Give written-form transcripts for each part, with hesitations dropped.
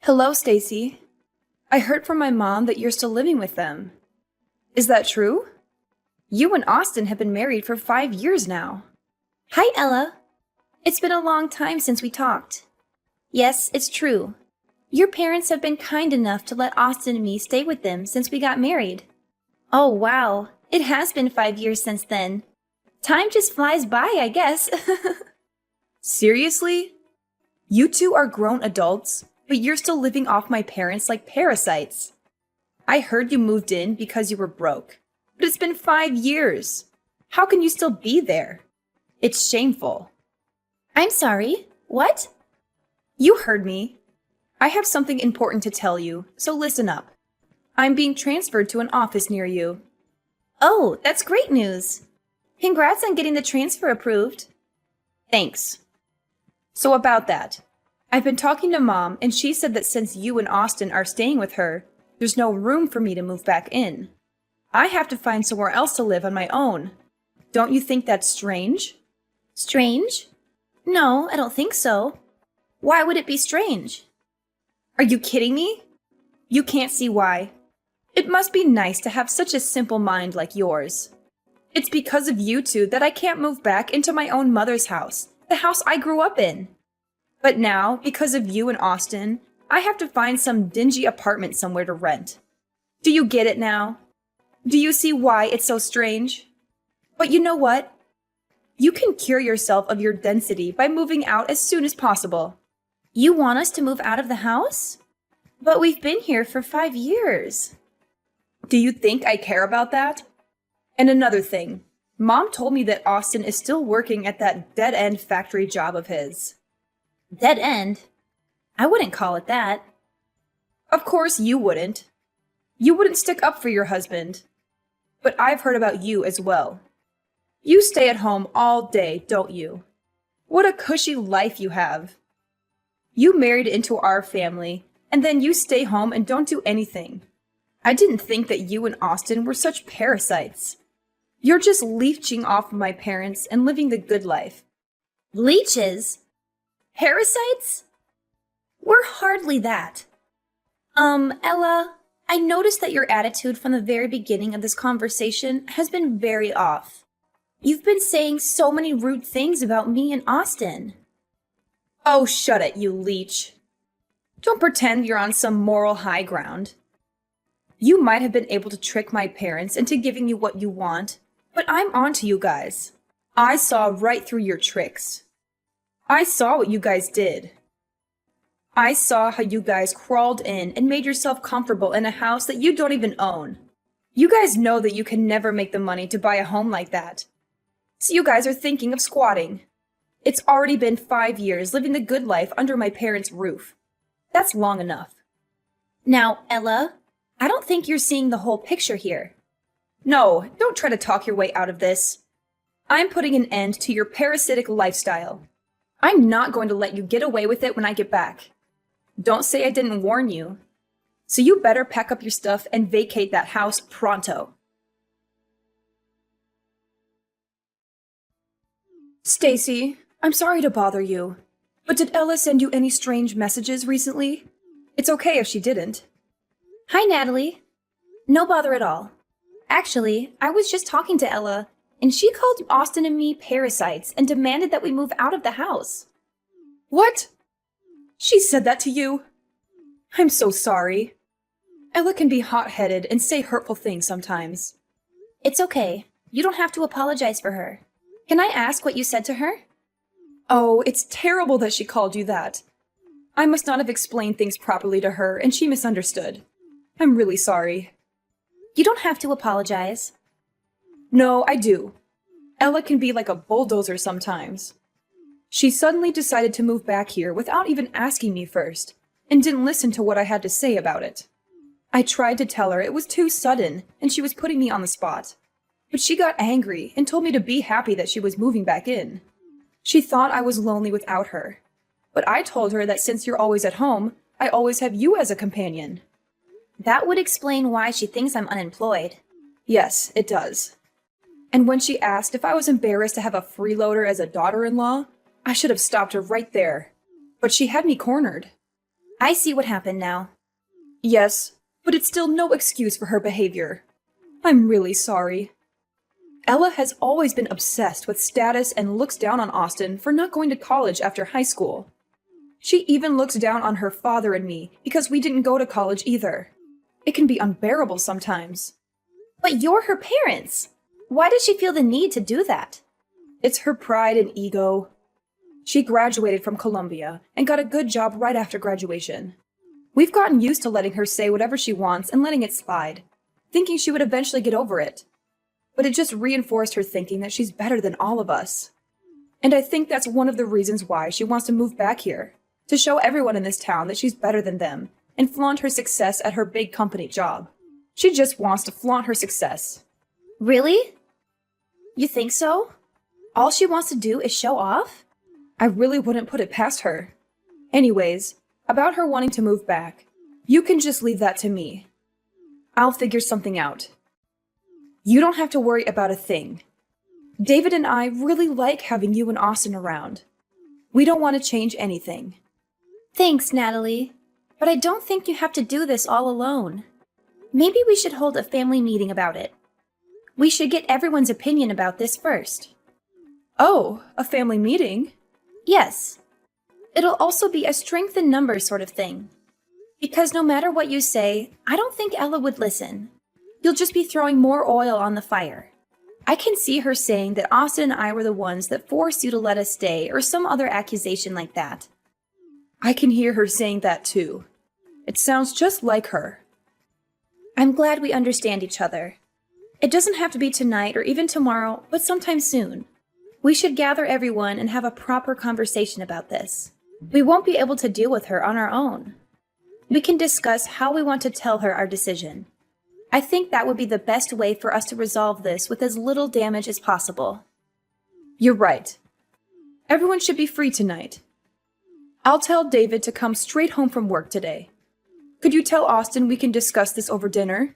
Hello, Stacy. I heard from my mom that you're still living with them. Is that true? You and Austin have been married for 5 years now. Hi, Ella. It's been a long time since we talked. Yes, it's true. Your parents have been kind enough to let Austin and me stay with them since we got married. Oh, wow. It has been 5 years since then. Time just flies by, I guess. Seriously? You two are grown adults, but you're still living off my parents like parasites. I heard you moved in because you were broke, but it's been 5 years. How can you still be there? It's shameful. I'm sorry. What? You heard me. I have something important to tell you, so listen up. I'm being transferred to an office near you. Oh, that's great news. Congrats on getting the transfer approved. Thanks. So about that, I've been talking to Mom, and she said that since you and Austin are staying with her, there's no room for me to move back in. I have to find somewhere else to live on my own. Don't you think that's strange? Strange? No, I don't think so. Why would it be strange? Are you kidding me? You can't see why. It must be nice to have such a simple mind like yours. It's because of you two that I can't move back into my own mother's house, the house I grew up in. But now, because of you and Austin, I have to find some dingy apartment somewhere to rent. Do you get it now? Do you see why it's so strange? But you know what? You can cure yourself of your density by moving out as soon as possible. You want us to move out of the house? But we've been here for 5 years. Do you think I care about that? And another thing, Mom told me that Austin is still working at that dead-end factory job of his. Dead end? I wouldn't call it that. Of course you wouldn't. You wouldn't stick up for your husband. But I've heard about you as well. You stay at home all day, don't you? What a cushy life you have. You married into our family, and then you stay home and don't do anything. I didn't think that you and Austin were such parasites. You're just leeching off of my parents and living the good life. Leeches? Parasites? We're hardly that. Ella, I noticed that your attitude from the very beginning of this conversation has been very off. You've been saying so many rude things about me and Austin. Oh, shut it, you leech. Don't pretend you're on some moral high ground. You might have been able to trick my parents into giving you what you want, but I'm on to you guys. I saw right through your tricks. I saw what you guys did. I saw how you guys crawled in and made yourself comfortable in a house that you don't even own. You guys know that you can never make the money to buy a home like that. So you guys are thinking of squatting. It's already been 5 years living the good life under my parents' roof. That's long enough. Now, Ella, I don't think you're seeing the whole picture here. No, don't try to talk your way out of this. I'm putting an end to your parasitic lifestyle. I'm not going to let you get away with it when I get back. Don't say I didn't warn you. So you better pack up your stuff and vacate that house pronto. Stacy, I'm sorry to bother you, but did Ella send you any strange messages recently? It's okay if she didn't. Hi, Natalie. No bother at all. Actually, I was just talking to Ella, and she called Austin and me parasites and demanded that we move out of the house. What? She said that to you? I'm so sorry. Ella can be hot-headed and say hurtful things sometimes. It's okay. You don't have to apologize for her. Can I ask what you said to her? Oh, it's terrible that she called you that. I must not have explained things properly to her, and she misunderstood. I'm really sorry. You don't have to apologize. No, I do. Ella can be like a bulldozer sometimes. She suddenly decided to move back here without even asking me first, and didn't listen to what I had to say about it. I tried to tell her it was too sudden, and she was putting me on the spot. But she got angry and told me to be happy that she was moving back in. She thought I was lonely without her. But I told her that since you're always at home, I always have you as a companion. That would explain why she thinks I'm unemployed. Yes, it does. And when she asked if I was embarrassed to have a freeloader as a daughter-in-law, I should have stopped her right there. But she had me cornered. I see what happened now. Yes, but it's still no excuse for her behavior. I'm really sorry. Ella has always been obsessed with status and looks down on Austin for not going to college after high school. She even looks down on her father and me because we didn't go to college either. It can be unbearable sometimes. But you're her parents. Why does she feel the need to do that? It's her pride and ego. She graduated from Columbia and got a good job right after graduation. We've gotten used to letting her say whatever she wants and letting it slide, thinking she would eventually get over it. But it just reinforced her thinking that she's better than all of us. And I think that's one of the reasons why she wants to move back here, to show everyone in this town that she's better than them and flaunt her success at her big company job. She just wants to flaunt her success. Really? You think so? All she wants to do is show off? I really wouldn't put it past her. Anyways, about her wanting to move back, you can just leave that to me. I'll figure something out. You don't have to worry about a thing. David and I really like having you and Austin around. We don't want to change anything. Thanks, Natalie. But I don't think you have to do this all alone. Maybe we should hold a family meeting about it. We should get everyone's opinion about this first. Oh, a family meeting? Yes. It'll also be a strength in numbers sort of thing. Because no matter what you say, I don't think Ella would listen. You'll just be throwing more oil on the fire. I can see her saying that Austin and I were the ones that forced you to let us stay or some other accusation like that. I can hear her saying that too. It sounds just like her. I'm glad we understand each other. It doesn't have to be tonight or even tomorrow, but sometime soon. We should gather everyone and have a proper conversation about this. We won't be able to deal with her on our own. We can discuss how we want to tell her our decision. I think that would be the best way for us to resolve this with as little damage as possible. You're right. Everyone should be free tonight. I'll tell David to come straight home from work today. Could you tell Austin we can discuss this over dinner?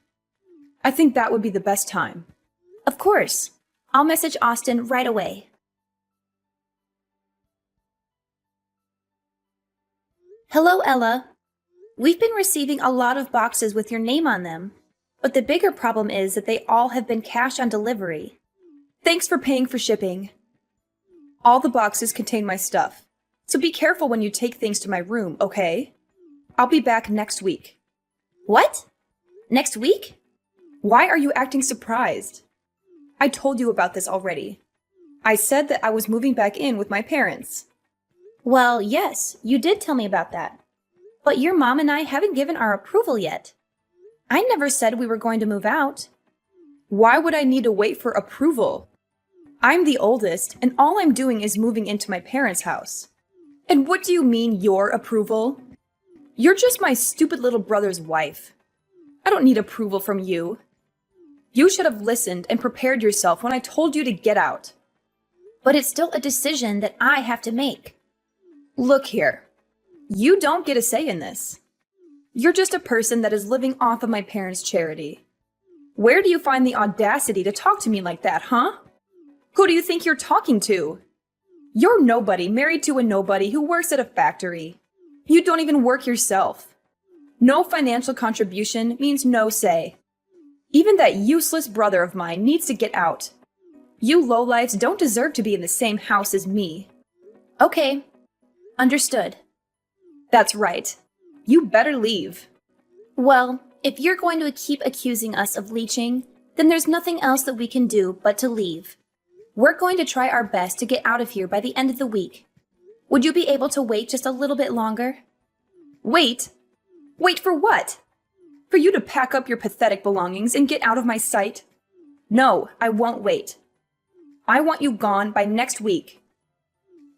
I think that would be the best time. Of course. I'll message Austin right away. Hello, Ella. We've been receiving a lot of boxes with your name on them, but the bigger problem is that they all have been cash on delivery. Thanks for paying for shipping. All the boxes contain my stuff, so be careful when you take things to my room, okay? I'll be back next week. What? Next week? Why are you acting surprised? I told you about this already. I said that I was moving back in with my parents. Well, yes, you did tell me about that. But your mom and I haven't given our approval yet. I never said we were going to move out. Why would I need to wait for approval? I'm the oldest, and all I'm doing is moving into my parents' house. And what do you mean, your approval? You're just my stupid little brother's wife. I don't need approval from you. You should have listened and prepared yourself when I told you to get out. But it's still a decision that I have to make. Look here. You don't get a say in this. You're just a person that is living off of my parents' charity. Where do you find the audacity to talk to me like that, huh? Who do you think you're talking to? You're nobody married to a nobody who works at a factory. You don't even work yourself. No financial contribution means no say. Even that useless brother of mine needs to get out. You lowlifes don't deserve to be in the same house as me. Okay. Understood. That's right. You better leave. Well, if you're going to keep accusing us of leeching, then there's nothing else that we can do but to leave. We're going to try our best to get out of here by the end of the week. Would you be able to wait just a little bit longer? Wait? Wait for what? For you to pack up your pathetic belongings and get out of my sight? No, I won't wait. I want you gone by next week.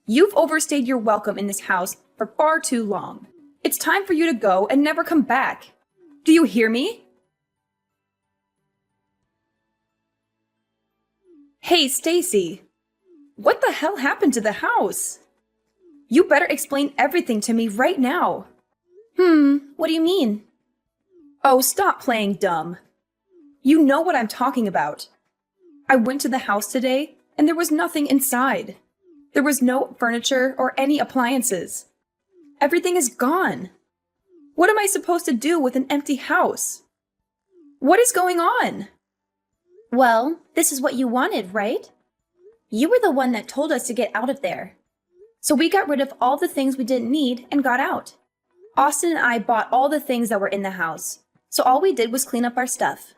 You've overstayed your welcome in this house for far too long. It's time for you to go and never come back. Do you hear me? Hey, Stacy. What the hell happened to the house? You better explain everything to me right now. What do you mean? Oh, stop playing dumb. You know what I'm talking about. I went to the house today, and there was nothing inside. There was no furniture or any appliances. Everything is gone. What am I supposed to do with an empty house? What is going on? Well, this is what you wanted, right? You were the one that told us to get out of there. So we got rid of all the things we didn't need and got out. Austin and I bought all the things that were in the house, so all we did was clean up our stuff.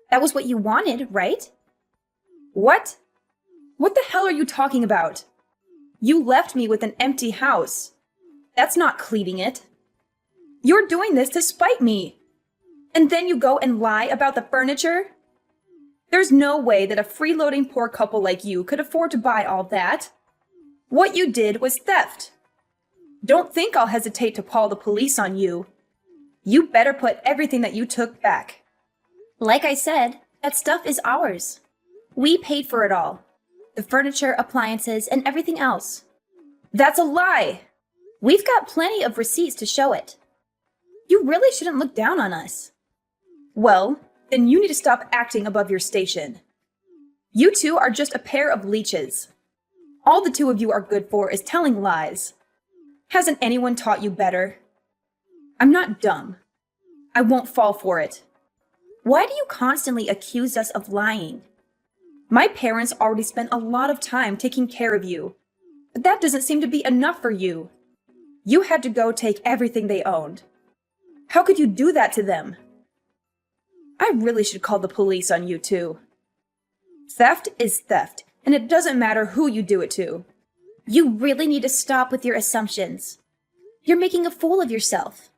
That was what you wanted, right? What? What the hell are you talking about? You left me with an empty house. That's not cleaning it. You're doing this to spite me. And then you go and lie about the furniture? There's no way that a freeloading poor couple like you could afford to buy all that. What you did was theft. Don't think I'll hesitate to call the police on you. You better put everything that you took back. Like I said, that stuff is ours. We paid for it all. The furniture, appliances, and everything else. That's a lie! We've got plenty of receipts to show it. You really shouldn't look down on us. Well, then you need to stop acting above your station. You two are just a pair of leeches. All the two of you are good for is telling lies. Hasn't anyone taught you better? I'm not dumb. I won't fall for it. Why do you constantly accuse us of lying? My parents already spent a lot of time taking care of you, but that doesn't seem to be enough for you. You had to go take everything they owned. How could you do that to them? I really should call the police on you two. Theft is theft, and it doesn't matter who you do it to. You really need to stop with your assumptions. You're making a fool of yourself.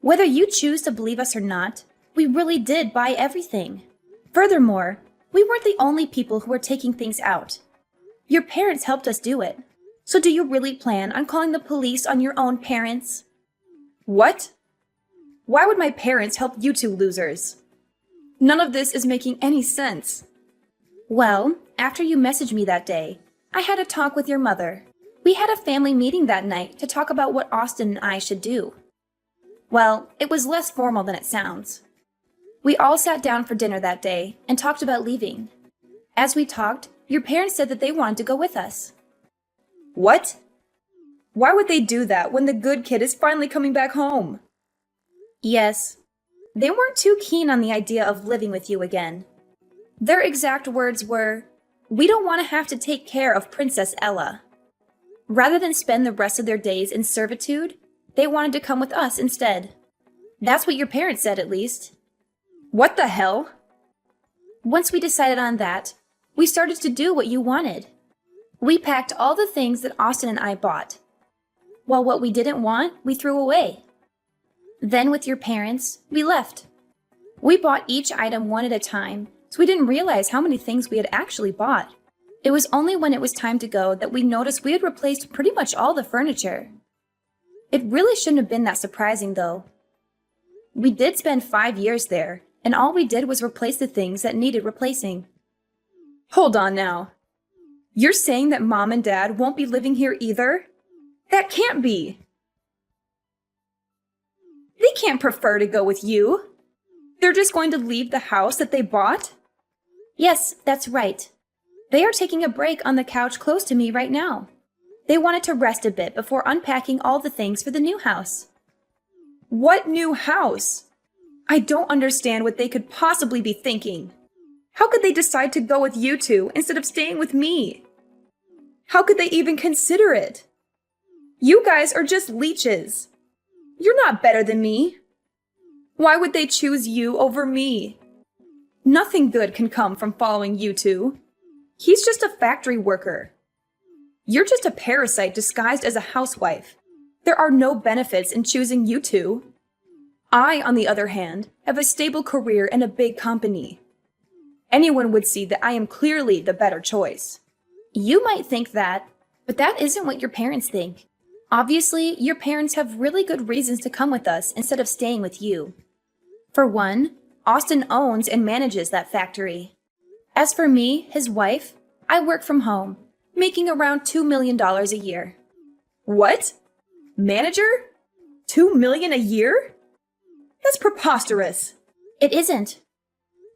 Whether you choose to believe us or not, we really did buy everything. Furthermore, we weren't the only people who were taking things out. Your parents helped us do it. So do you really plan on calling the police on your own parents? What? Why would my parents help you two losers? None of this is making any sense. Well, after you messaged me that day, I had a talk with your mother. We had a family meeting that night to talk about what Austin and I should do. Well, it was less formal than it sounds. We all sat down for dinner that day and talked about leaving. As we talked, your parents said that they wanted to go with us. What? Why would they do that when the good kid is finally coming back home? Yes. They weren't too keen on the idea of living with you again. Their exact words were, "We don't want to have to take care of Princess Ella." Rather than spend the rest of their days in servitude, they wanted to come with us instead. That's what your parents said, at least. What the hell? Once we decided on that, we started to do what you wanted. We packed all the things that Austin and I bought, while what we didn't want, we threw away. Then with your parents, we left. We bought each item one at a time, so we didn't realize how many things we had actually bought. It was only when it was time to go that we noticed we had replaced pretty much all the furniture. It really shouldn't have been that surprising, though. We did spend 5 years there, and all we did was replace the things that needed replacing. Hold on now. You're saying that Mom and Dad won't be living here either? That can't be. They can't prefer to go with you. They're just going to leave the house that they bought? Yes, that's right. They are taking a break on the couch close to me right now. They wanted to rest a bit before unpacking all the things for the new house. What new house? I don't understand what they could possibly be thinking. How could they decide to go with you two instead of staying with me? How could they even consider it? You guys are just leeches. You're not better than me. Why would they choose you over me? Nothing good can come from following you two. He's just a factory worker. You're just a parasite disguised as a housewife. There are no benefits in choosing you two. I, on the other hand, have a stable career in a big company. Anyone would see that I am clearly the better choice. You might think that, but that isn't what your parents think. Obviously, your parents have really good reasons to come with us instead of staying with you. For one, Austin owns and manages that factory. As for me, his wife, I work from home, making around $2 million a year. What? Manager? $2 million a year? That's preposterous. It isn't.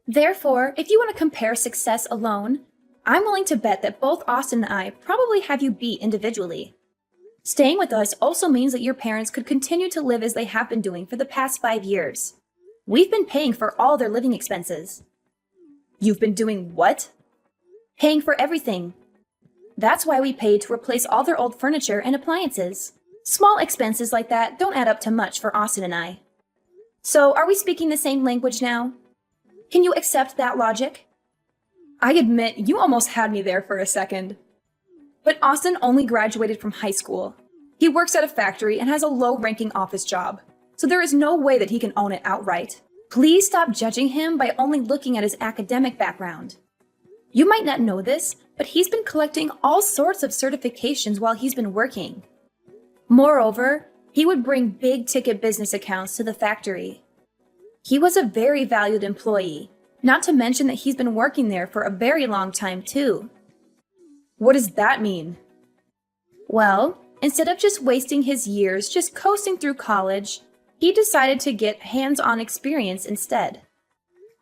Therefore, if you want to compare success alone, I'm willing to bet that both Austin and I probably have you beat individually. Staying with us also means that your parents could continue to live as they have been doing for the past 5 years. We've been paying for all their living expenses. You've been doing what? Paying for everything. That's why we paid to replace all their old furniture and appliances. Small expenses like that don't add up to much for Austin and I. So, are we speaking the same language now? Can you accept that logic? I admit, you almost had me there for a second. But Austin only graduated from high school. He works at a factory and has a low-ranking office job, so there is no way that he can own it outright. Please stop judging him by only looking at his academic background. You might not know this, but he's been collecting all sorts of certifications while he's been working. Moreover, he would bring big-ticket business accounts to the factory. He was a very valued employee, not to mention that he's been working there for a very long time too. What does that mean? Well, instead of just wasting his years just coasting through college, he decided to get hands-on experience instead.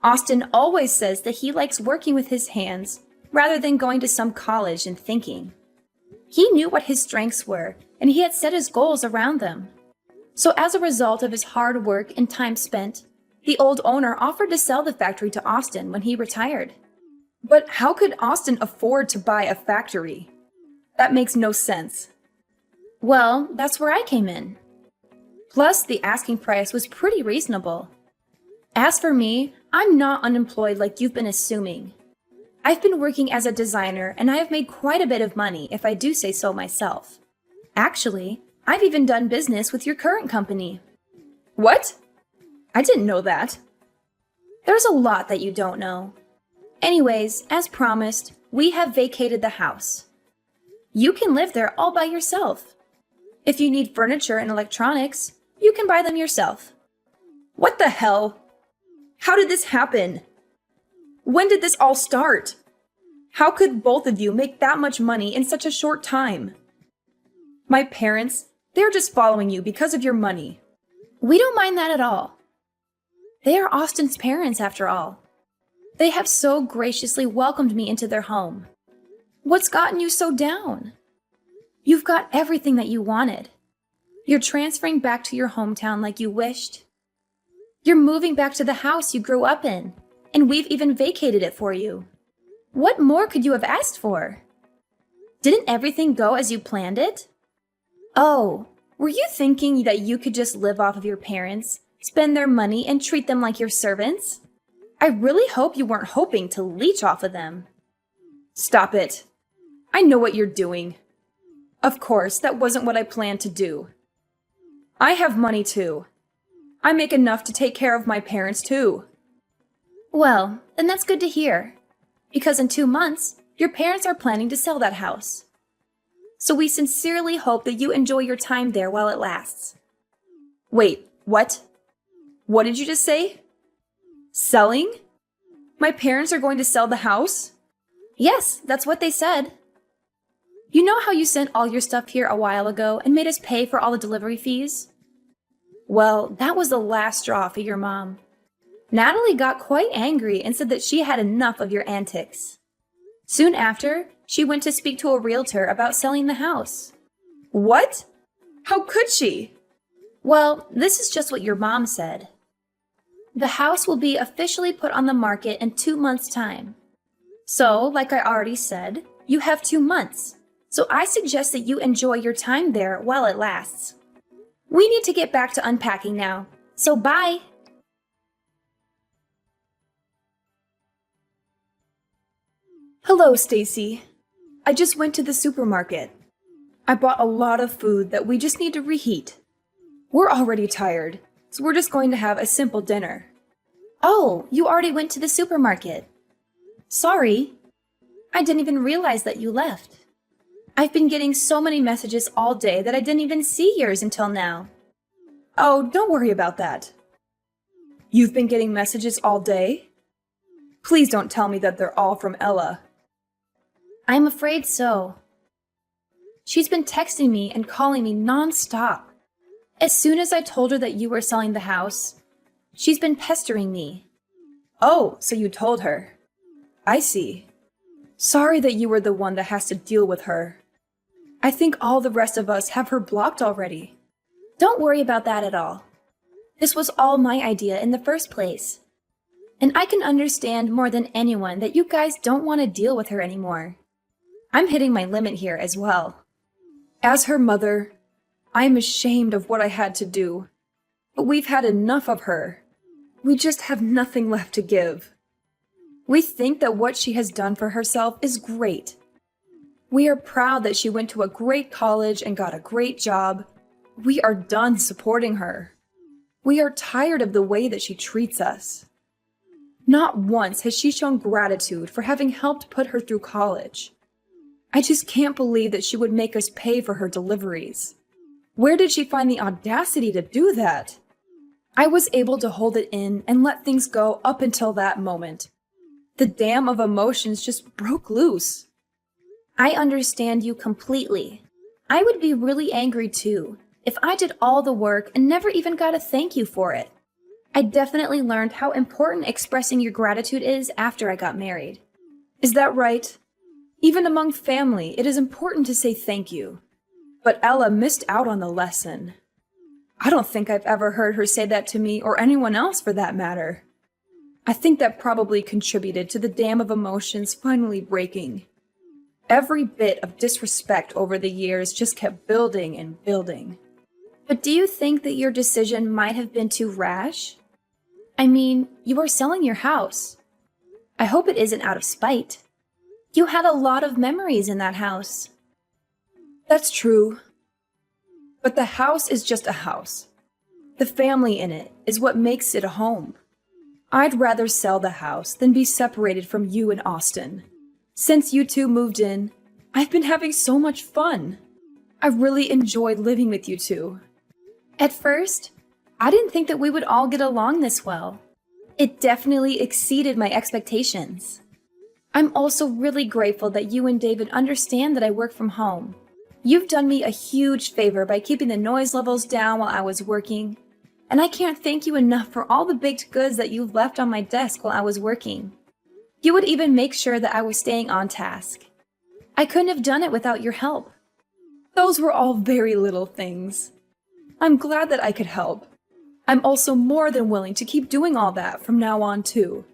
Austin always says that he likes working with his hands rather than going to some college and thinking. He knew what his strengths were, and he had set his goals around them. So as a result of his hard work and time spent, the old owner offered to sell the factory to Austin when he retired. But how could Austin afford to buy a factory? That makes no sense. Well, that's where I came in. Plus, the asking price was pretty reasonable. As for me, I'm not unemployed like you've been assuming. I've been working as a designer and I have made quite a bit of money, if I do say so myself. Actually, I've even done business with your current company. What? I didn't know that. There's a lot that you don't know. Anyways, as promised, we have vacated the house. You can live there all by yourself. If you need furniture and electronics, you can buy them yourself. What the hell? How did this happen? When did this all start? How could both of you make that much money in such a short time? My parents, they're just following you because of your money. We don't mind that at all. They are Austin's parents, after all. They have so graciously welcomed me into their home. What's gotten you so down? You've got everything that you wanted. You're transferring back to your hometown like you wished. You're moving back to the house you grew up in, and we've even vacated it for you. What more could you have asked for? Didn't everything go as you planned it? Oh, were you thinking that you could just live off of your parents, spend their money, and treat them like your servants? I really hope you weren't hoping to leech off of them. Stop it. I know what you're doing. Of course, that wasn't what I planned to do. I have money too. I make enough to take care of my parents too. Well, then that's good to hear. Because in 2 months, your parents are planning to sell that house. So we sincerely hope that you enjoy your time there while it lasts. Wait, what? What did you just say? Selling? My parents are going to sell the house? Yes, that's what they said. You know how you sent all your stuff here a while ago and made us pay for all the delivery fees? Well, that was the last straw for your mom. Natalie got quite angry and said that she had enough of your antics. Soon after, she went to speak to a realtor about selling the house. What? How could she? Well, this is just what your mom said. The house will be officially put on the market in 2 months' time. So, like I already said, you have 2 months. So I suggest that you enjoy your time there while it lasts. We need to get back to unpacking now. So bye! Hello, Stacy. I just went to the supermarket. I bought a lot of food that we just need to reheat. We're already tired, so we're just going to have a simple dinner. Oh, you already went to the supermarket. Sorry. I didn't even realize that you left. I've been getting so many messages all day that I didn't even see yours until now. Oh, don't worry about that. You've been getting messages all day? Please don't tell me that they're all from Ella. I'm afraid so. She's been texting me and calling me non-stop. As soon as I told her that you were selling the house, she's been pestering me. Oh, so you told her. I see. Sorry that you were the one that has to deal with her. I think all the rest of us have her blocked already. Don't worry about that at all. This was all my idea in the first place. And I can understand more than anyone that you guys don't want to deal with her anymore. I'm hitting my limit here as well. As her mother, I am ashamed of what I had to do. But we've had enough of her. We just have nothing left to give. We think that what she has done for herself is great. We are proud that she went to a great college and got a great job. We are done supporting her. We are tired of the way that she treats us. Not once has she shown gratitude for having helped put her through college. I just can't believe that she would make us pay for her deliveries. Where did she find the audacity to do that? I was able to hold it in and let things go up until that moment. The dam of emotions just broke loose. I understand you completely. I would be really angry too if I did all the work and never even got a thank you for it. I definitely learned how important expressing your gratitude is after I got married. Is that right? Even among family, it is important to say thank you. But Ella missed out on the lesson. I don't think I've ever heard her say that to me or anyone else for that matter. I think that probably contributed to the dam of emotions finally breaking. Every bit of disrespect over the years just kept building and building. But do you think that your decision might have been too rash? I mean, you are selling your house. I hope it isn't out of spite. You had a lot of memories in that house. That's true. But the house is just a house. The family in it is what makes it a home. I'd rather sell the house than be separated from you and Austin. Since you two moved in, I've been having so much fun. I really enjoyed living with you two. At first, I didn't think that we would all get along this well. It definitely exceeded my expectations. I'm also really grateful that you and David understand that I work from home. You've done me a huge favor by keeping the noise levels down while I was working, and I can't thank you enough for all the baked goods that you've left on my desk while I was working. You would even make sure that I was staying on task. I couldn't have done it without your help. Those were all very little things. I'm glad that I could help. I'm also more than willing to keep doing all that from now on too.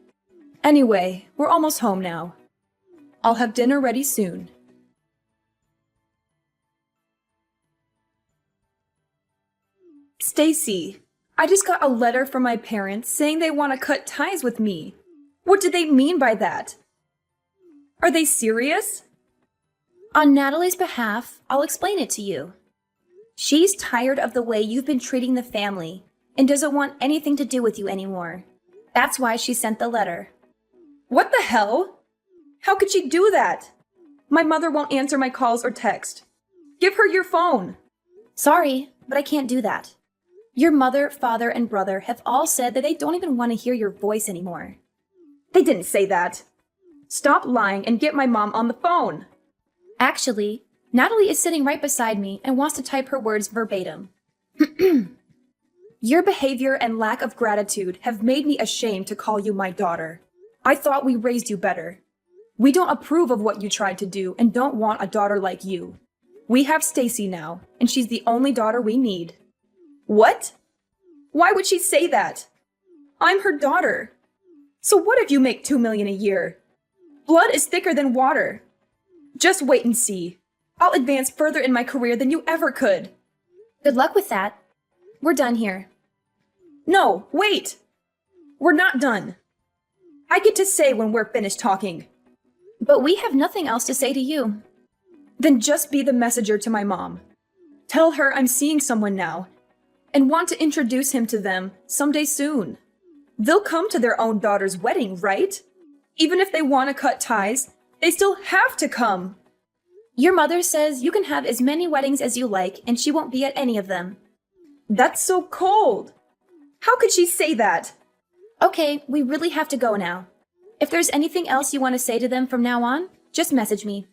Anyway, we're almost home now. I'll have dinner ready soon. Stacy, I just got a letter from my parents saying they want to cut ties with me. What do they mean by that? Are they serious? On Natalie's behalf, I'll explain it to you. She's tired of the way you've been treating the family and doesn't want anything to do with you anymore. That's why she sent the letter. What the hell? How could she do that? My mother won't answer my calls or text. Give her your phone. Sorry, but I can't do that. Your mother, father, and brother have all said that they don't even want to hear your voice anymore. They didn't say that. Stop lying and get my mom on the phone. Actually, Natalie is sitting right beside me and wants to type her words verbatim. Your behavior and lack of gratitude have made me ashamed to call you my daughter. I thought we raised you better. We don't approve of what you tried to do and don't want a daughter like you. We have Stacy now, and she's the only daughter we need. What? Why would she say that? I'm her daughter. So what if you make $2 million a year? Blood is thicker than water. Just wait and see. I'll advance further in my career than you ever could. Good luck with that. We're done here. No, wait! We're not done. I get to say when we're finished talking. But we have nothing else to say to you. Then just be the messenger to my mom. Tell her I'm seeing someone now and want to introduce him to them someday soon. They'll come to their own daughter's wedding, right? Even if they want to cut ties, they still have to come. Your mother says you can have as many weddings as you like and she won't be at any of them. That's so cold. How could she say that? Okay, we really have to go now. If there's anything else you want to say to them from now on, just message me.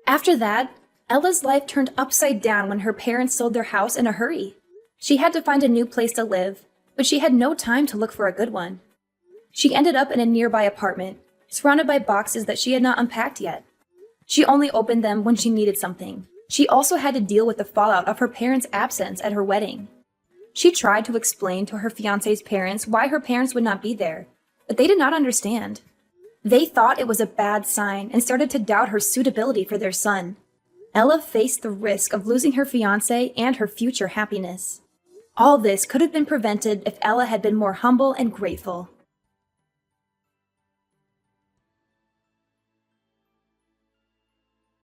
After that, Ella's life turned upside down when her parents sold their house in a hurry. She had to find a new place to live, but she had no time to look for a good one. She ended up in a nearby apartment, surrounded by boxes that she had not unpacked yet. She only opened them when she needed something. She also had to deal with the fallout of her parents' absence at her wedding. She tried to explain to her fiancé's parents why her parents would not be there, but they did not understand. They thought it was a bad sign and started to doubt her suitability for their son. Ella faced the risk of losing her fiancé and her future happiness. All this could have been prevented if Ella had been more humble and grateful.